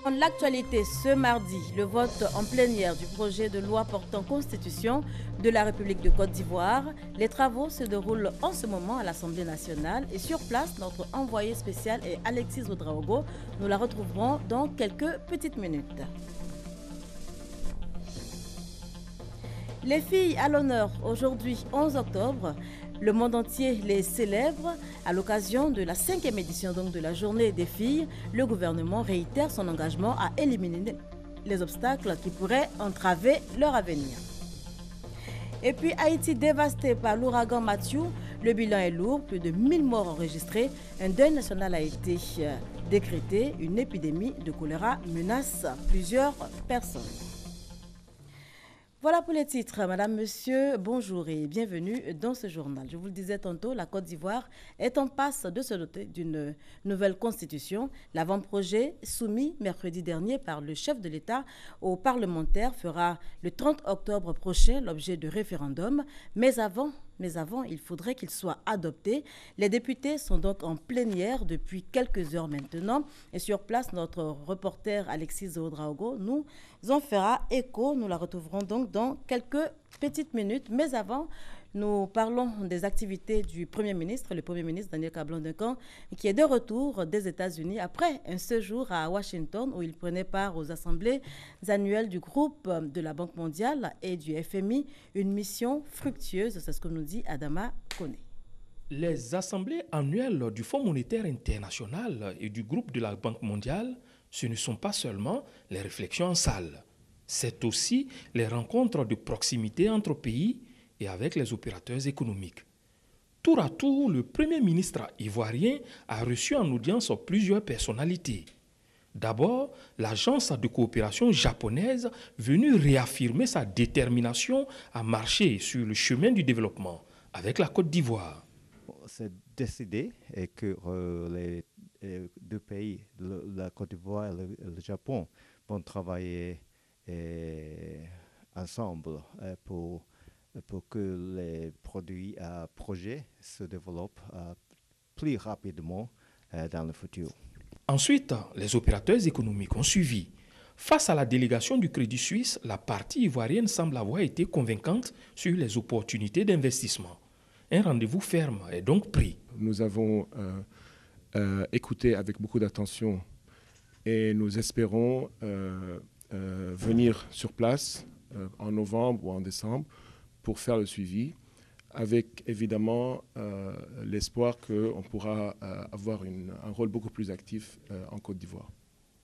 L'actualité ce mardi, le vote en plénière du projet de loi portant constitution de la République de Côte d'Ivoire. Les travaux se déroulent en ce moment à l'Assemblée nationale et sur place, notre envoyé spécial est Alexis Ouedraogo. Nous la retrouverons dans quelques petites minutes. Les filles à l'honneur aujourd'hui 11 octobre. Le monde entier les célèbre. À l'occasion de la 5e édition donc, de la journée des filles, le gouvernement réitère son engagement à éliminer les obstacles qui pourraient entraver leur avenir. Et puis Haïti dévasté par l'ouragan Matthew, le bilan est lourd, plus de 1000 morts enregistrés. Un deuil national a été décrété. Une épidémie de choléra menace plusieurs personnes. Voilà pour les titres. Madame, Monsieur, bonjour et bienvenue dans ce journal. Je vous le disais tantôt, la Côte d'Ivoire est en passe de se doter d'une nouvelle constitution. L'avant-projet soumis mercredi dernier par le chef de l'État aux parlementaires fera le 30 octobre prochain l'objet de référendum. Mais avant, il faudrait qu'il soit adopté. Les députés sont donc en plénière depuis quelques heures maintenant. Et sur place, notre reporter Alexis Ouedraogo nous en fera écho. Nous la retrouverons donc dans quelques petites minutes. Mais avant, nous parlons des activités du Premier ministre, le Premier ministre Daniel Kablan-Duncan, qui est de retour des États-Unis après un séjour à Washington où il prenait part aux assemblées annuelles du groupe de la Banque mondiale et du FMI. Une mission fructueuse, c'est ce que nous dit Adama Kone. Les assemblées annuelles du Fonds monétaire international et du groupe de la Banque mondiale, ce ne sont pas seulement les réflexions en salle. C'est aussi les rencontres de proximité entre pays et avec les opérateurs économiques. Tour à tour, le Premier ministre ivoirien a reçu en audience plusieurs personnalités. D'abord, l'agence de coopération japonaise venue réaffirmer sa détermination à marcher sur le chemin du développement avec la Côte d'Ivoire. C'est décidé et que les deux pays, la Côte d'Ivoire et le Japon, vont travailler ensemble pour que les produits à projet se développent plus rapidement dans le futur. Ensuite, les opérateurs économiques ont suivi. Face à la délégation du Crédit Suisse, la partie ivoirienne semble avoir été convaincante sur les opportunités d'investissement. Un rendez-vous ferme est donc pris. Nous avons écouté avec beaucoup d'attention et nous espérons venir sur place en novembre ou en décembre pour faire le suivi, avec évidemment l'espoir qu'on pourra avoir un rôle beaucoup plus actif en Côte d'Ivoire.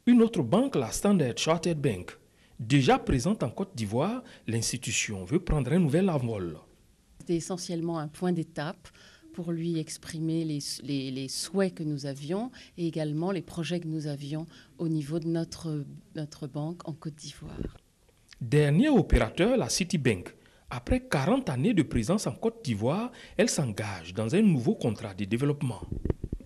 Une autre banque, la Standard Chartered Bank, déjà présente en Côte d'Ivoire, l'institution veut prendre un nouvel envol. C'était essentiellement un point d'étape pour lui exprimer les souhaits que nous avions et également les projets que nous avions au niveau de notre banque en Côte d'Ivoire. Dernier opérateur, la Citibank. Après 40 années de présence en Côte d'Ivoire, elle s'engage dans un nouveau contrat de développement.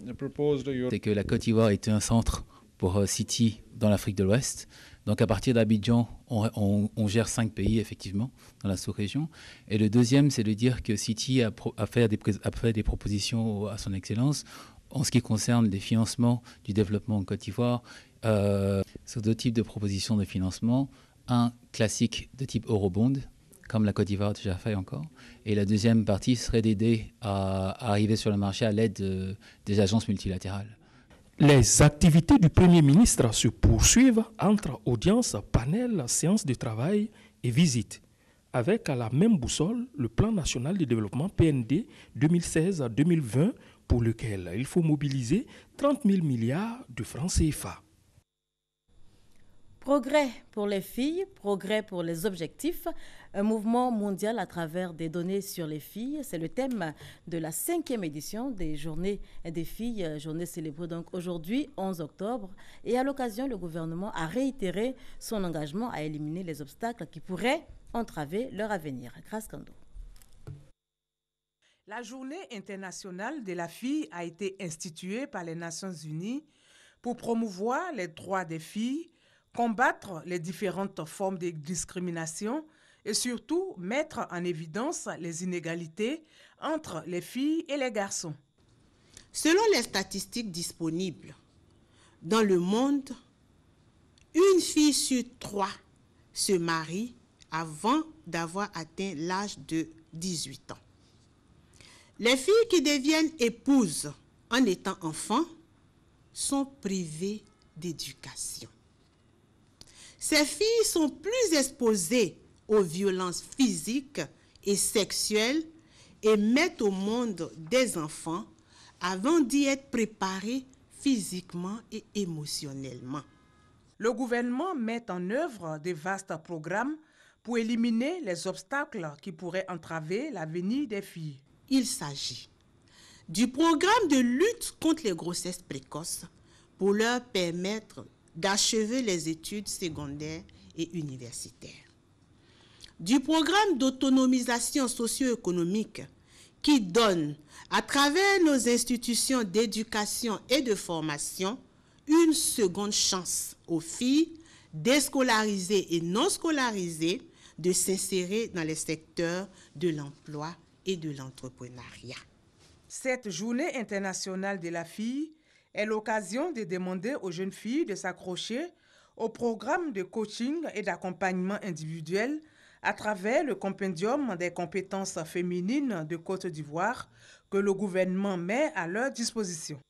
C'est que la Côte d'Ivoire était un centre pour Citi dans l'Afrique de l'Ouest. Donc à partir d'Abidjan, on gère 5 pays effectivement dans la sous-région. Et le deuxième, c'est de dire que Citi a fait des propositions à son Excellence en ce qui concerne les financements du développement en Côte d'Ivoire. Sur deux types de propositions de financement. Un classique de type eurobond, comme la Côte d'Ivoire a déjà fait encore. Et la deuxième partie serait d'aider à arriver sur le marché à l'aide des agences multilatérales. Les activités du Premier ministre se poursuivent entre audiences, panels, séances de travail et visites, avec à la même boussole le plan national de développement PND 2016-2020 pour lequel il faut mobiliser 30 000 milliards de francs CFA. Progrès pour les filles, progrès pour les objectifs, un mouvement mondial à travers des données sur les filles. C'est le thème de la 5e édition des Journées des filles, journée célébrée donc aujourd'hui, 11 octobre. Et à l'occasion, le gouvernement a réitéré son engagement à éliminer les obstacles qui pourraient entraver leur avenir. Grâce Kando. La Journée internationale de la fille a été instituée par les Nations unies pour promouvoir les droits des filles, combattre les différentes formes de discrimination et surtout mettre en évidence les inégalités entre les filles et les garçons. Selon les statistiques disponibles, dans le monde, une fille sur 3 se marie avant d'avoir atteint l'âge de 18 ans. Les filles qui deviennent épouses en étant enfants sont privées d'éducation. Ces filles sont plus exposées aux violences physiques et sexuelles et mettent au monde des enfants avant d'y être préparées physiquement et émotionnellement. Le gouvernement met en œuvre de vastes programmes pour éliminer les obstacles qui pourraient entraver l'avenir des filles. Il s'agit du programme de lutte contre les grossesses précoces pour leur permettre d'achever les études secondaires et universitaires. Du programme d'autonomisation socio-économique qui donne, à travers nos institutions d'éducation et de formation, une seconde chance aux filles déscolarisées et non scolarisées de s'insérer dans les secteurs de l'emploi et de l'entrepreneuriat. Cette journée internationale de la fille est l'occasion de demander aux jeunes filles de s'accrocher au programme de coaching et d'accompagnement individuel à travers le compendium des compétences féminines de Côte d'Ivoire que le gouvernement met à leur disposition.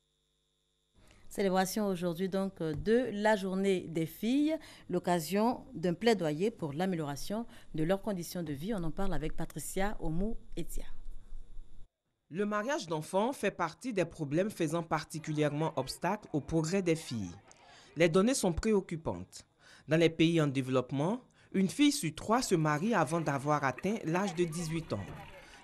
Célébration aujourd'hui donc de la journée des filles, l'occasion d'un plaidoyer pour l'amélioration de leurs conditions de vie. On en parle avec Patricia Omou-Etia. Le mariage d'enfants fait partie des problèmes faisant particulièrement obstacle au progrès des filles. Les données sont préoccupantes. Dans les pays en développement, une fille sur 3 se marie avant d'avoir atteint l'âge de 18 ans.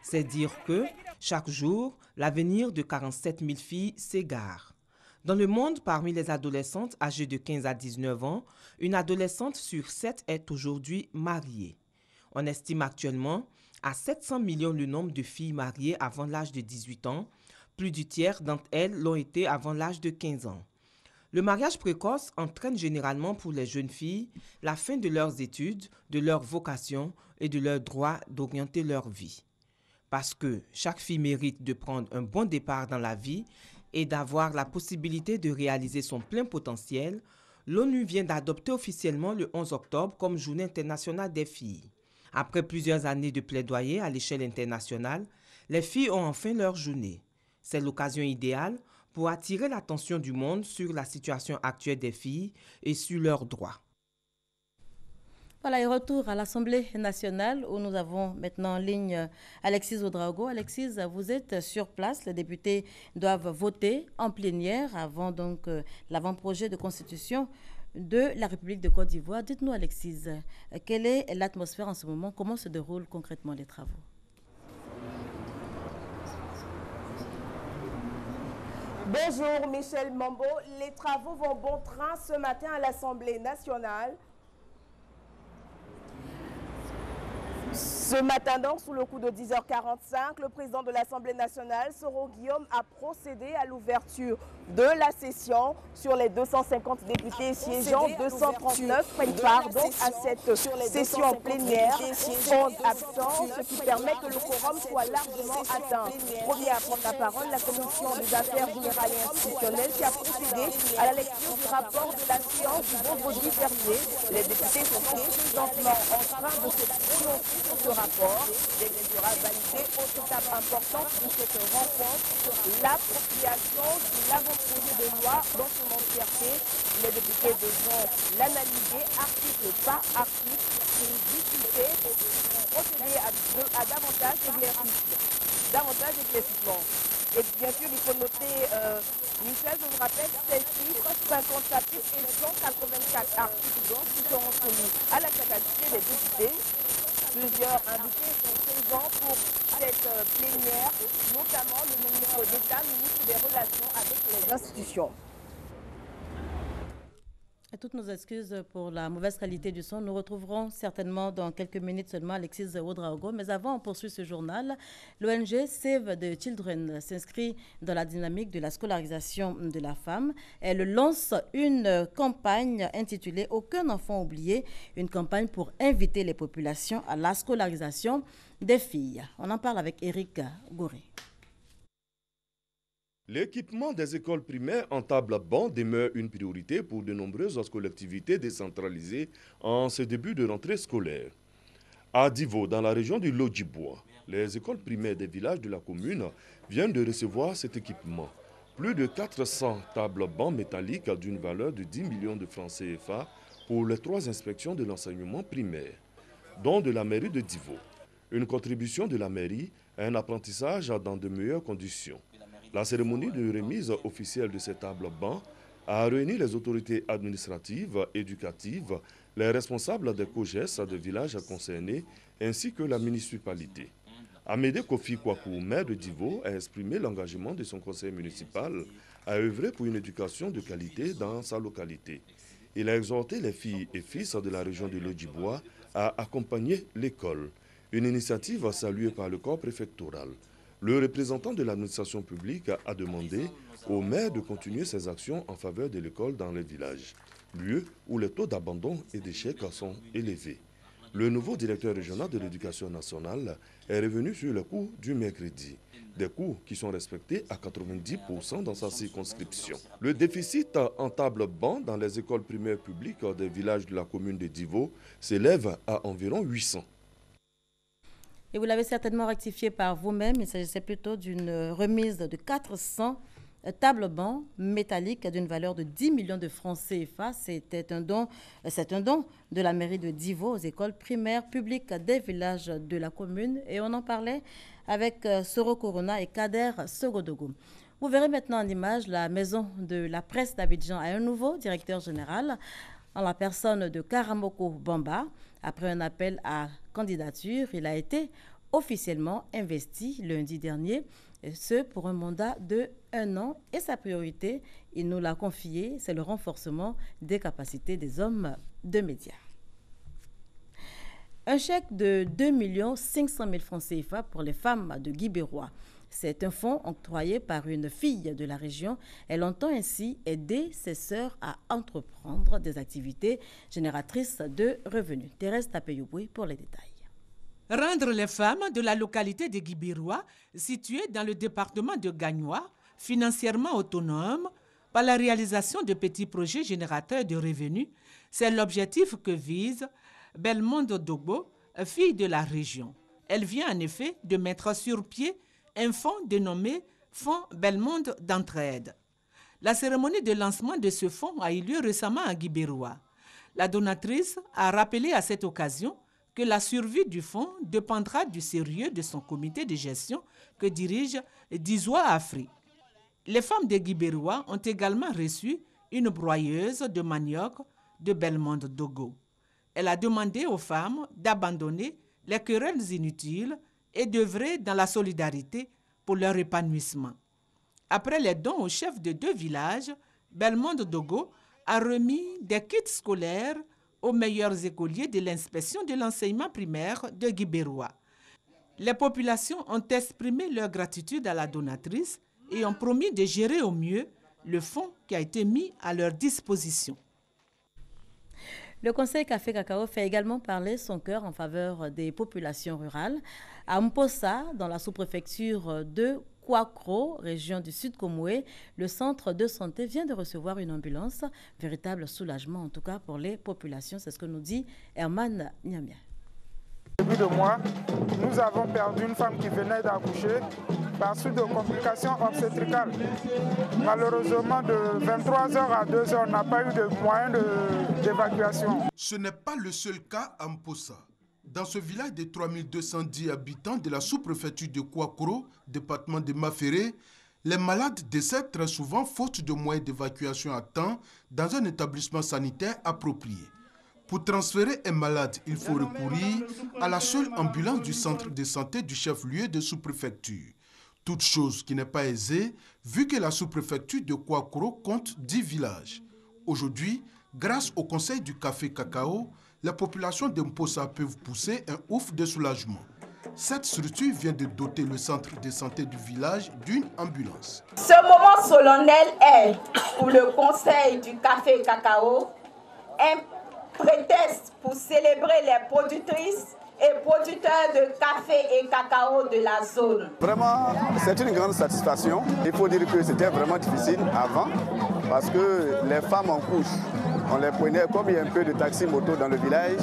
C'est dire que, chaque jour, l'avenir de 47 000 filles s'égare. Dans le monde, parmi les adolescentes âgées de 15 à 19 ans, une adolescente sur 7 est aujourd'hui mariée. On estime actuellement à 700 millions le nombre de filles mariées avant l'âge de 18 ans. Plus du tiers d'entre elles l'ont été avant l'âge de 15 ans. Le mariage précoce entraîne généralement pour les jeunes filles la fin de leurs études, de leur vocation et de leur droit d'orienter leur vie. Parce que chaque fille mérite de prendre un bon départ dans la vie et d'avoir la possibilité de réaliser son plein potentiel, l'ONU vient d'adopter officiellement le 11 octobre comme Journée internationale des filles. Après plusieurs années de plaidoyer à l'échelle internationale, les filles ont enfin leur journée. C'est l'occasion idéale pour attirer l'attention du monde sur la situation actuelle des filles et sur leurs droits. Voilà, et retour à l'Assemblée nationale où nous avons maintenant en ligne Alexis Ouedraogo. Alexis, vous êtes sur place. Les députés doivent voter en plénière avant donc l'avant-projet de constitution de la République de Côte d'Ivoire. Dites-nous, Alexis, quelle est l'atmosphère en ce moment? Comment se déroulent concrètement les travaux? Bonjour Michel Mambo. Les travaux vont bon train ce matin à l'Assemblée nationale. Ce matin donc, sous le coup de 10h45, le président de l'Assemblée nationale, Soro Guillaume, a procédé à l'ouverture de la session. Sur les 250 députés siégeants, 239 prennent part donc à cette session plénière. 11 absents, ce qui permet que le quorum soit largement atteint. Premier à prendre la parole, la Commission des affaires générales et institutionnelles qui a procédé à la lecture du rapport de la séance du vendredi dernier. Les députés sont présentement en train de se prononcer sur ce rapport. Dès qu'il sera validé, autre étape importante de cette rencontre, l'appropriation de l'avant-projet de loi dans son entièreté. Les députés devront l'analyser article par article pour discuter et procéder à davantage d'éclaircissement. Et bien sûr, il faut noter, Michel, je vous rappelle, ces chiffres, 50 chapitres et 184 articles donc, qui seront soumis à la capacité des députés. Plusieurs invités sont présents pour cette plénière, notamment le ministre d'État, ministre des Relations avec les institutions. Et toutes nos excuses pour la mauvaise qualité du son. Nous retrouverons certainement dans quelques minutes seulement Alexis Ouedraogo. Mais avant, on poursuit ce journal. L'ONG Save the Children s'inscrit dans la dynamique de la scolarisation de la femme. Elle lance une campagne intitulée « Aucun enfant oublié », une campagne pour inviter les populations à la scolarisation des filles. On en parle avec Éric Gouré. L'équipement des écoles primaires en table-banc demeure une priorité pour de nombreuses collectivités décentralisées en ce début de rentrée scolaire. À Divo, dans la région du Lodjibois, les écoles primaires des villages de la commune viennent de recevoir cet équipement. Plus de 400 tables-bancs métalliques d'une valeur de 10 millions de francs CFA pour les 3 inspections de l'enseignement primaire, dont de la mairie de Divo. Une contribution de la mairie à un apprentissage dans de meilleures conditions. La cérémonie de remise officielle de ces tables-bancs a réuni les autorités administratives, éducatives, les responsables des COGES des villages concernés, ainsi que la municipalité. Amédée Kofi Kwaku, maire de Divo, a exprimé l'engagement de son conseil municipal à œuvrer pour une éducation de qualité dans sa localité. Il a exhorté les filles et fils de la région de Lodjibois à accompagner l'école, une initiative saluée par le corps préfectoral. Le représentant de l'administration publique a demandé au maire de continuer ses actions en faveur de l'école dans les villages, lieux où les taux d'abandon et d'échec sont élevés. Le nouveau directeur régional de l'éducation nationale est revenu sur les cours du mercredi, des cours qui sont respectés à 90% dans sa circonscription. Le déficit en table-banc dans les écoles primaires publiques des villages de la commune de Divo s'élève à environ 800. Et vous l'avez certainement rectifié par vous-même, il s'agissait plutôt d'une remise de 400 tables-bancs métalliques d'une valeur de 10 millions de francs CFA. C'est un don de la mairie de Divo aux écoles primaires publiques des villages de la commune. Et on en parlait avec Soro Corona et Kader Sogodogo. Vous verrez maintenant en image la maison de la presse d'Abidjan a un nouveau directeur général en la personne de Karamoko Bamba. Après un appel à candidature, il a été officiellement investi lundi dernier, et ce pour un mandat de 1 an. Et sa priorité, il nous l'a confié, c'est le renforcement des capacités des hommes de médias. Un chèque de 2 500 000 francs CFA pour les femmes de Guibérois. C'est un fonds octroyé par une fille de la région. Elle entend ainsi aider ses sœurs à entreprendre des activités génératrices de revenus. Thérèse Tapeyouboui pour les détails. Rendre les femmes de la localité de Guibérois, située dans le département de Gagnoa, financièrement autonomes par la réalisation de petits projets générateurs de revenus, c'est l'objectif que vise Belmondo Dogbo, fille de la région. Elle vient en effet de mettre sur pied un fonds dénommé Fonds Belmonde d'entraide. La cérémonie de lancement de ce fonds a eu lieu récemment à Guibérois. La donatrice a rappelé à cette occasion que la survie du fonds dépendra du sérieux de son comité de gestion que dirige Dizoa Afri. Les femmes de Guibérois ont également reçu une broyeuse de manioc de Belmonde Dogo. Elle a demandé aux femmes d'abandonner les querelles inutiles et d'œuvrer dans la solidarité pour leur épanouissement. Après les dons aux chefs de 2 villages, Belmonde Dogo a remis des kits scolaires aux meilleurs écoliers de l'inspection de l'enseignement primaire de Guibérois. Les populations ont exprimé leur gratitude à la donatrice et ont promis de gérer au mieux le fonds qui a été mis à leur disposition. Le Conseil Café Cacao fait également parler son cœur en faveur des populations rurales. À Mposa, dans la sous-préfecture de Kouakro, région du Sud Komoué, le centre de santé vient de recevoir une ambulance. Véritable soulagement en tout cas pour les populations, c'est ce que nous dit Herman Niamia. Au début de mois, nous avons perdu une femme qui venait d'accoucher par suite de complications obstétricales. Malheureusement, de 23h à 2h, on n'a pas eu de moyens d'évacuation. Ce n'est pas le seul cas à Mposa. Dans ce village de 3210 habitants de la sous-préfecture de Kouakro, département de Maféré, les malades décèdent très souvent faute de moyens d'évacuation à temps dans un établissement sanitaire approprié. Pour transférer un malade, il faut recourir à la seule ambulance du centre de santé du chef-lieu de sous-préfecture. Toute chose qui n'est pas aisée, vu que la sous-préfecture de Kouakro compte 10 villages. Aujourd'hui, grâce au conseil du Café Cacao, la population de Mposa peuvent pousser un ouf de soulagement. Cette structure vient de doter le centre de santé du village d'une ambulance. Ce moment solennel est, pour le conseil du Café Cacao, un prétexte pour célébrer les productrices et producteurs de café et cacao de la zone. Vraiment, c'est une grande satisfaction. Il faut dire que c'était vraiment difficile avant parce que les femmes en couche, on les prenait comme il y a un peu de taxi-moto dans le village.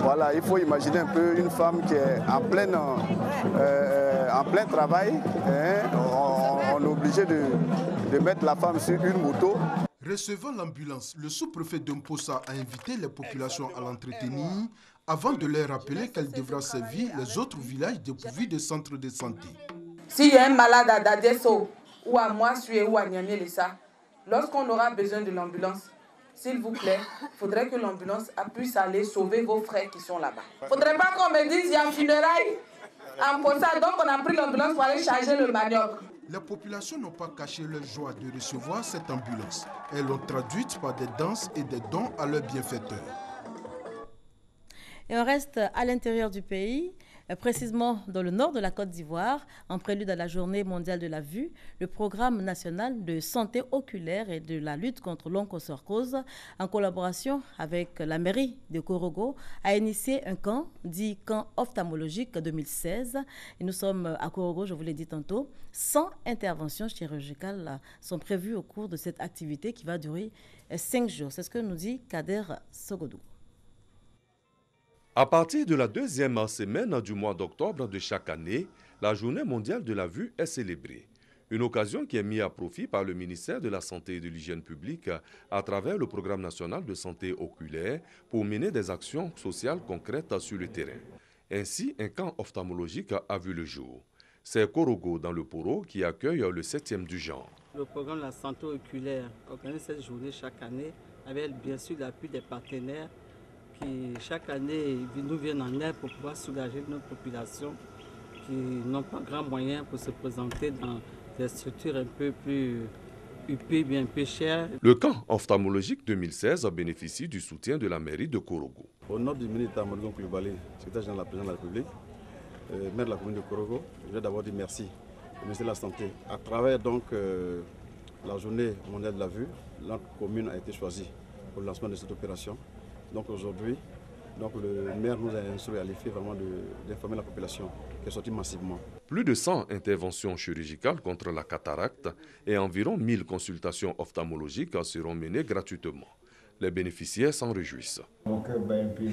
Voilà, il faut imaginer un peu une femme qui est en plein travail. Hein, on est obligé de mettre la femme sur une moto. Recevant l'ambulance, le sous-préfet de Mpossa a invité les populations à l'entretenir avant de leur rappeler qu'elle devra servir les autres villages dépourvus de centres de santé. S'il y a un malade à Dadesso ou à Moissoué ou à Niamey-Lessa, lorsqu'on aura besoin de l'ambulance, s'il vous plaît, il faudrait que l'ambulance puisse aller sauver vos frères qui sont là-bas. Il ne faudrait pas qu'on me dise qu'il y a un funérail en Mpossa, donc on a pris l'ambulance pour aller charger le manioc. Les populations n'ont pas caché leur joie de recevoir cette ambulance. Elles l'ont traduite par des danses et des dons à leurs bienfaiteurs. Et on reste à l'intérieur du pays, précisément dans le nord de la Côte d'Ivoire, en prélude à la Journée mondiale de la vue. Le programme national de santé oculaire et de la lutte contre l'onchocercose, en collaboration avec la mairie de Korogo, a initié un camp, dit camp ophtalmologique 2016. Et nous sommes à Korogo, je vous l'ai dit tantôt. 100 interventions chirurgicales sont prévues au cours de cette activité qui va durer 5 jours. C'est ce que nous dit Kader Sogodou. À partir de la deuxième semaine du mois d'octobre de chaque année, la Journée mondiale de la vue est célébrée. Une occasion qui est mise à profit par le ministère de la Santé et de l'Hygiène publique à travers le Programme national de santé oculaire pour mener des actions sociales concrètes sur le terrain. Ainsi, un camp ophtalmologique a vu le jour. C'est Korogo dans le Poro qui accueille le 7e du genre. Le programme de la santé oculaire organise cette journée chaque année avec bien sûr l'appui des partenaires qui chaque année nous viennent en aide pour pouvoir soulager notre population qui n'ont pas grand moyen pour se présenter dans des structures un peu plus huppées, bien peu chères. Le camp ophtalmologique 2016 bénéficie du soutien de la mairie de Korogo. Au nom du ministre Amadou Koulibaly, secrétaire général de la présidence de la République, maire de la commune de Korogo, je vais d'abord dire merci au ministère de la Santé. À travers donc la journée mondiale de la vue, notre commune a été choisie pour le lancement de cette opération. Donc aujourd'hui, le maire nous a instruit à l'effet vraiment d'informer la population qui est sortie massivement. Plus de 100 interventions chirurgicales contre la cataracte et environ 1000 consultations ophtalmologiques seront menées gratuitement. Les bénéficiaires s'en réjouissent. Mon cœur bat un peu.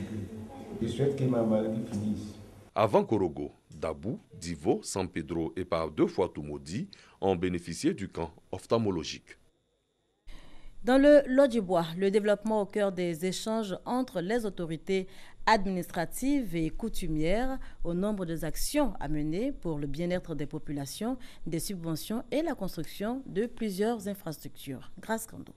Je souhaite que ma maladie finisse. Avant Korogo, Dabou, Divo, San Pedro et par 2 fois Toumoudi ont bénéficié du camp ophtalmologique. Dans le Lot-du-Bois, le développement au cœur des échanges entre les autorités administratives et coutumières au nombre des actions à mener pour le bien-être des populations, des subventions et la construction de plusieurs infrastructures. Grâce Kando.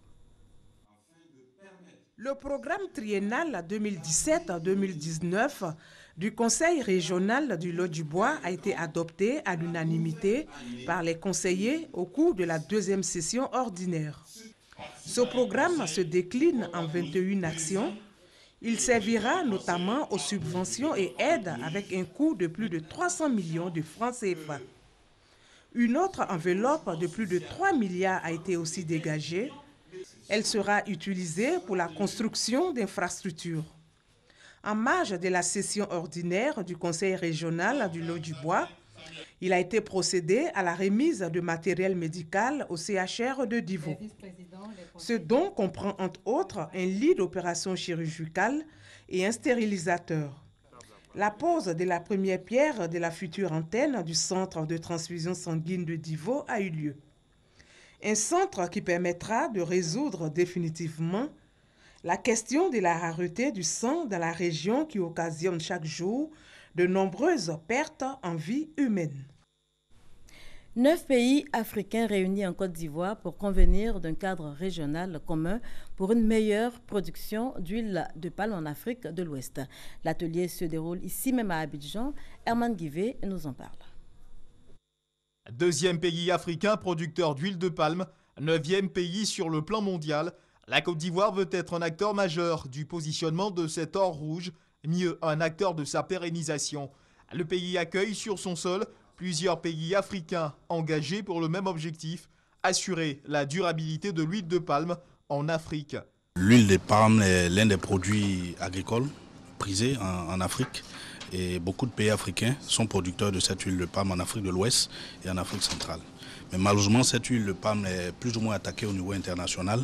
Le programme triennal 2017-2019 du Conseil régional du Lot-du-Bois a été adopté à l'unanimité par les conseillers au cours de la 2e session ordinaire. Ce programme se décline en 21 actions. Il servira notamment aux subventions et aides avec un coût de plus de 300 millions de francs CFA. Une autre enveloppe de plus de 3 milliards a été aussi dégagée. Elle sera utilisée pour la construction d'infrastructures. En marge de la session ordinaire du Conseil régional du Lot-du-Bois, il a été procédé à la remise de matériel médical au CHR de Divo. Ce don comprend entre autres un lit d'opération chirurgicale et un stérilisateur. La pose de la première pierre de la future antenne du centre de transfusion sanguine de Divo a eu lieu. Un centre qui permettra de résoudre définitivement la question de la rareté du sang dans la région qui occasionne chaque jour de nombreuses pertes en vie humaine. 9 pays africains réunis en Côte d'Ivoire pour convenir d'un cadre régional commun pour une meilleure production d'huile de palme en Afrique de l'Ouest. L'atelier se déroule ici même à Abidjan. Herman Guivet nous en parle. 2e pays africain producteur d'huile de palme, 9e pays sur le plan mondial, la Côte d'Ivoire veut être un acteur majeur du positionnement de cet or rouge, mieux un acteur de sa pérennisation. Le pays accueille sur son sol plusieurs pays africains engagés pour le même objectif, assurer la durabilité de l'huile de palme en Afrique. L'huile de palme est l'un des produits agricoles prisés en Afrique. Et beaucoup de pays africains sont producteurs de cette huile de palme en Afrique de l'Ouest et en Afrique centrale. Mais malheureusement, cette huile de palme est plus ou moins attaquée au niveau international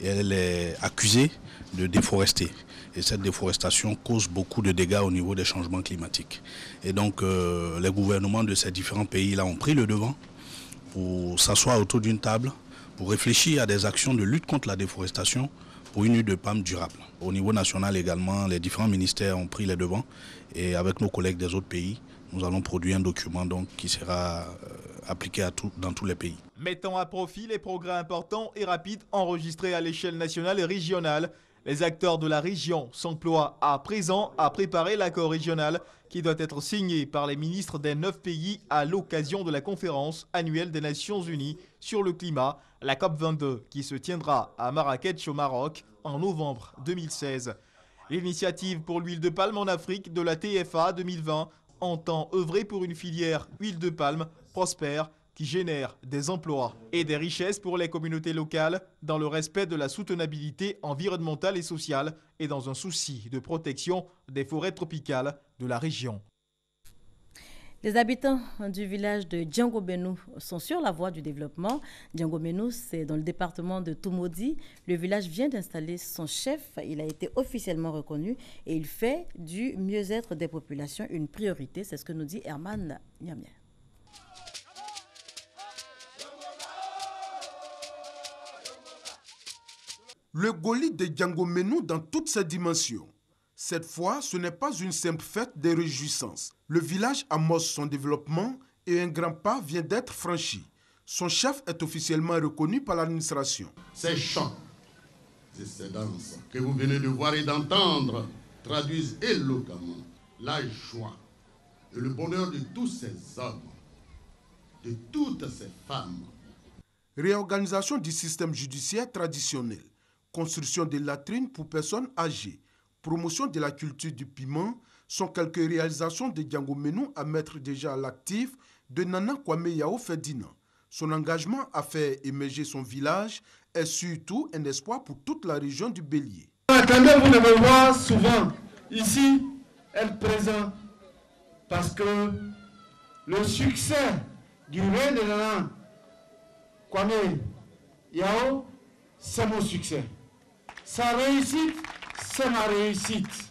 et elle est accusée de déforester. Et cette déforestation cause beaucoup de dégâts au niveau des changements climatiques. Et donc, les gouvernements de ces différents pays-là ont pris le devant pour s'asseoir autour d'une table, pour réfléchir à des actions de lutte contre la déforestation pour une huile de palme durable. Au niveau national également, les différents ministères ont pris les devants et avec nos collègues des autres pays, nous allons produire un document donc, qui sera appliqué dans tous les pays. Mettant à profit les progrès importants et rapides enregistrés à l'échelle nationale et régionale, les acteurs de la région s'emploient à présent à préparer l'accord régional qui doit être signé par les ministres des 9 pays à l'occasion de la conférence annuelle des Nations Unies sur le climat, la COP22, qui se tiendra à Marrakech au Maroc en novembre 2016. L'initiative pour l'huile de palme en Afrique de la TFA 2020 entend œuvrer pour une filière huile de palme prospère qui génère des emplois et des richesses pour les communautés locales dans le respect de la soutenabilité environnementale et sociale et dans un souci de protection des forêts tropicales de la région. Les habitants du village de Diangoménou sont sur la voie du développement. Diangoménou, c'est dans le département de Toumoudi. Le village vient d'installer son chef. Il a été officiellement reconnu et il fait du mieux-être des populations une priorité. C'est ce que nous dit Herman Niamien. Le Goli de Diangoménou dans toutes ses dimensions. Cette fois, ce n'est pas une simple fête des réjouissances. Le village amorce son développement et un grand pas vient d'être franchi. Son chef est officiellement reconnu par l'administration. Ces chants et ces danses que vous venez de voir et d'entendre traduisent éloquemment la joie et le bonheur de tous ces hommes, de toutes ces femmes. Réorganisation du système judiciaire traditionnel, construction de latrines pour personnes âgées, promotion de la culture du piment sont quelques réalisations de Diangoménou à mettre déjà à l'actif de Nana Kwame Yao Ferdinand. Son engagement à faire émerger son village est surtout un espoir pour toute la région du Bélier. Attendez, vous de me voir souvent ici, être présent, parce que le succès du roi de Nana Kwame Yao, c'est mon succès. Sa réussite, c'est ma réussite.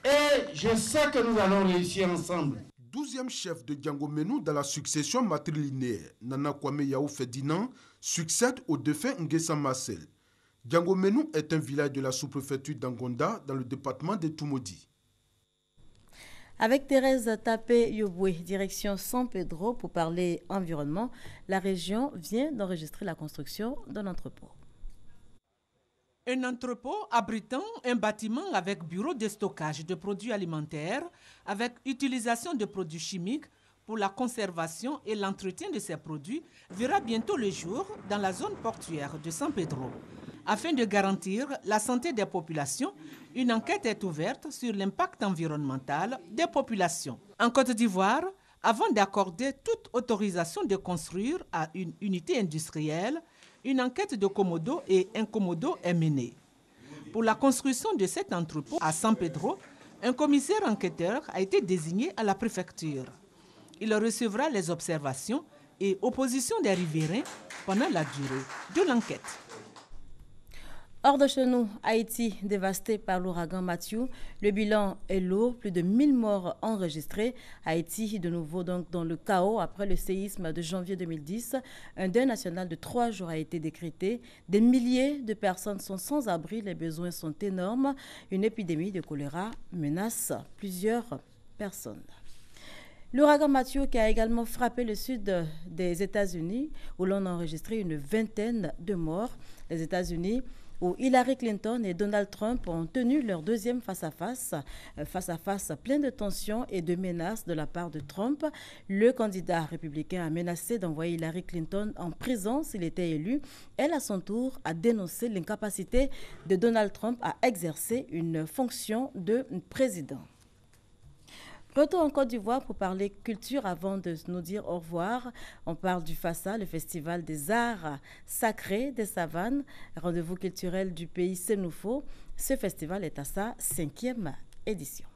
Et je sais que nous allons réussir ensemble. 12e chef de Diangoménou dans la succession matrilinéaire, Nana Kwame Yao Ferdinand, succède au défunt Nguessa Marcel. Diangoménou est un village de la sous-préfecture d'Angonda dans le département de Toumoudi. Avec Thérèse Tapé-Yoboué, direction San Pedro pour parler environnement, la région vient d'enregistrer la construction d'un entrepôt. Un entrepôt abritant un bâtiment avec bureau de stockage de produits alimentaires avec utilisation de produits chimiques pour la conservation et l'entretien de ces produits verra bientôt le jour dans la zone portuaire de San Pedro. Afin de garantir la santé des populations, une enquête est ouverte sur l'impact environnemental des populations. En Côte d'Ivoire, avant d'accorder toute autorisation de construire à une unité industrielle, une enquête de Komodo et Incomodo est menée. Pour la construction de cet entrepôt à San Pedro, un commissaire enquêteur a été désigné à la préfecture. Il recevra les observations et oppositions des riverains pendant la durée de l'enquête. Hors de chez nous, Haïti dévasté par l'ouragan Matthew. Le bilan est lourd, plus de 1000 morts enregistrés. Haïti de nouveau donc dans le chaos après le séisme de janvier 2010. Un deuil national de 3 jours a été décrété. Des milliers de personnes sont sans abri, les besoins sont énormes. Une épidémie de choléra menace plusieurs personnes. L'ouragan Matthew qui a également frappé le sud des États-Unis où l'on a enregistré une vingtaine de morts. Les États-Unis où Hillary Clinton et Donald Trump ont tenu leur deuxième face-à-face plein de tensions et de menaces de la part de Trump. Le candidat républicain a menacé d'envoyer Hillary Clinton en prison s'il était élu. Elle, à son tour, a dénoncé l'incapacité de Donald Trump à exercer une fonction de président. Retour en Côte d'Ivoire pour parler culture avant de nous dire au revoir. On parle du FASA, le Festival des Arts Sacrés des Savanes, rendez-vous culturel du pays Sénoufo. Ce festival est à sa 5e édition.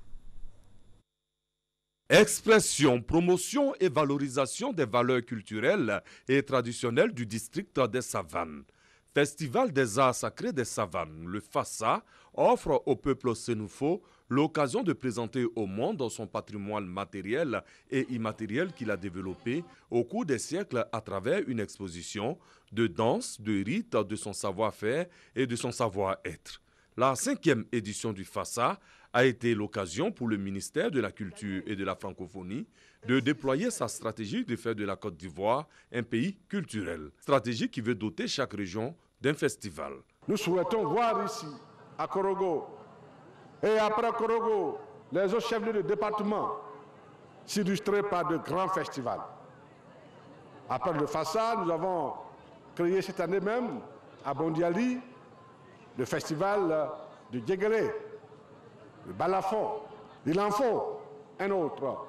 Expression, promotion et valorisation des valeurs culturelles et traditionnelles du district des Savanes. Festival des arts sacrés des Savanes, le FASA, offre au peuple sénoufo l'occasion de présenter au monde son patrimoine matériel et immatériel qu'il a développé au cours des siècles à travers une exposition de danse, de rites, de son savoir-faire et de son savoir-être. La 5e édition du FASA a été l'occasion pour le ministère de la Culture et de la Francophonie de déployer sa stratégie de faire de la Côte d'Ivoire un pays culturel. Stratégie qui veut doter chaque région d'un festival. Nous souhaitons voir ici, à Korogo, et après Korogo, les autres chefs de département s'illustrer par de grands festivals. Après le FASA, nous avons créé cette année même, à Bondiali, le festival de Djegere, le Balafon. Il en faut un autre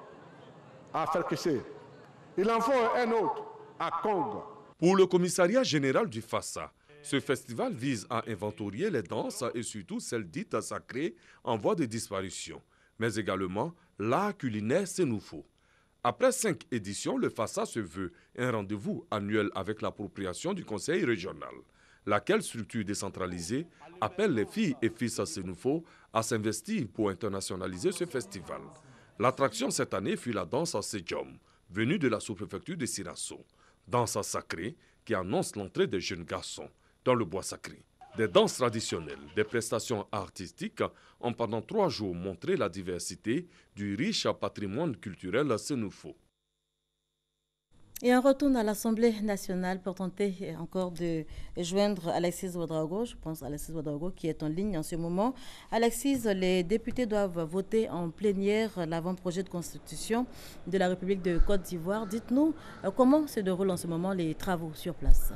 à Ferkessé. Il en faut un autre à Kong. Pour le commissariat général du FASA, ce festival vise à inventorier les danses et surtout celles dites sacrées en voie de disparition, mais également l'art culinaire sénoufo. Après 5 éditions, le FASA se veut un rendez-vous annuel avec l'appropriation du conseil régional, laquelle structure décentralisée appelle les filles et fils sénoufo à s'investir pour internationaliser ce festival. L'attraction cette année fut la danse Sejom, venue de la sous-préfecture de Sirasso, danse sacrée qui annonce l'entrée des jeunes garçons dans le bois sacré. Des danses traditionnelles, des prestations artistiques ont pendant 3 jours montré la diversité du riche patrimoine culturel sénoufo. Et on retourne à l'Assemblée nationale pour tenter encore de joindre Alexis Ouedraogo. Je pense à Alexis Ouedraogo qui est en ligne en ce moment. Alexis, les députés doivent voter en plénière l'avant-projet de constitution de la République de Côte d'Ivoire. Dites-nous comment se déroulent en ce moment les travaux sur place.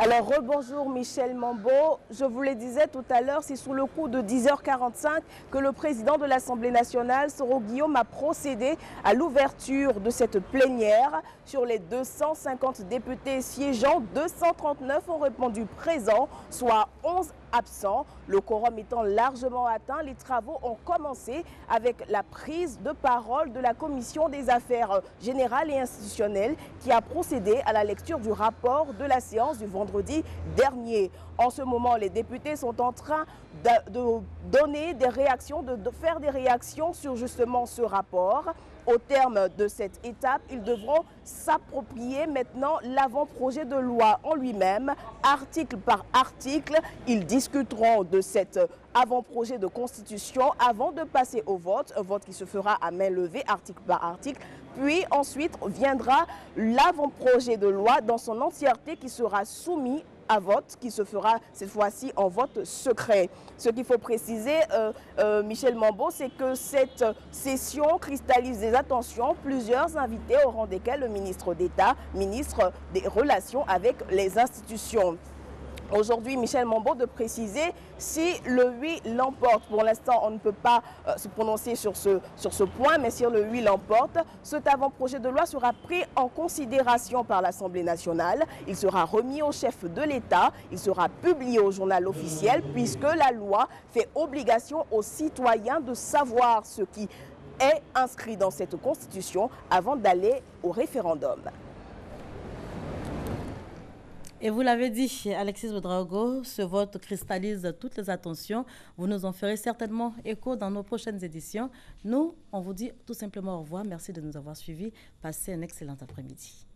Alors, rebonjour Michel Mambo. Je vous le disais tout à l'heure, c'est sous le coup de 10h45 que le président de l'Assemblée nationale, Soro Guillaume, a procédé à l'ouverture de cette plénière. Sur les 250 députés siégeants, 239 ont répondu présents, soit 11 absents. Le quorum étant largement atteint, les travaux ont commencé avec la prise de parole de la Commission des affaires générales et institutionnelles qui a procédé à la lecture du rapport de la séance du vendredi dernier. En ce moment, les députés sont en train de donner des réactions, de faire des réactions sur justement ce rapport. Au terme de cette étape, ils devront s'approprier maintenant l'avant-projet de loi en lui-même, article par article. Ils discuteront de cet avant-projet de constitution avant de passer au vote, un vote qui se fera à main levée, article par article. Puis ensuite viendra l'avant-projet de loi dans son entièreté qui sera soumis à vote, qui se fera cette fois-ci en vote secret. Ce qu'il faut préciser, Michel Mambo, c'est que cette session cristallise des attentions. Plusieurs invités, au rang desquels le ministre d'État, ministre des Relations avec les institutions. Aujourd'hui, Michel Mambo de préciser si le oui l'emporte. Pour l'instant, on ne peut pas se prononcer sur ce point, mais si le oui l'emporte, cet avant-projet de loi sera pris en considération par l'Assemblée nationale. Il sera remis au chef de l'État, il sera publié au journal officiel, puisque la loi fait obligation aux citoyens de savoir ce qui est inscrit dans cette constitution avant d'aller au référendum. Et vous l'avez dit, Alexis Ouedraogo, ce vote cristallise toutes les attentions. Vous nous en ferez certainement écho dans nos prochaines éditions. Nous, on vous dit tout simplement au revoir. Merci de nous avoir suivis. Passez un excellent après-midi.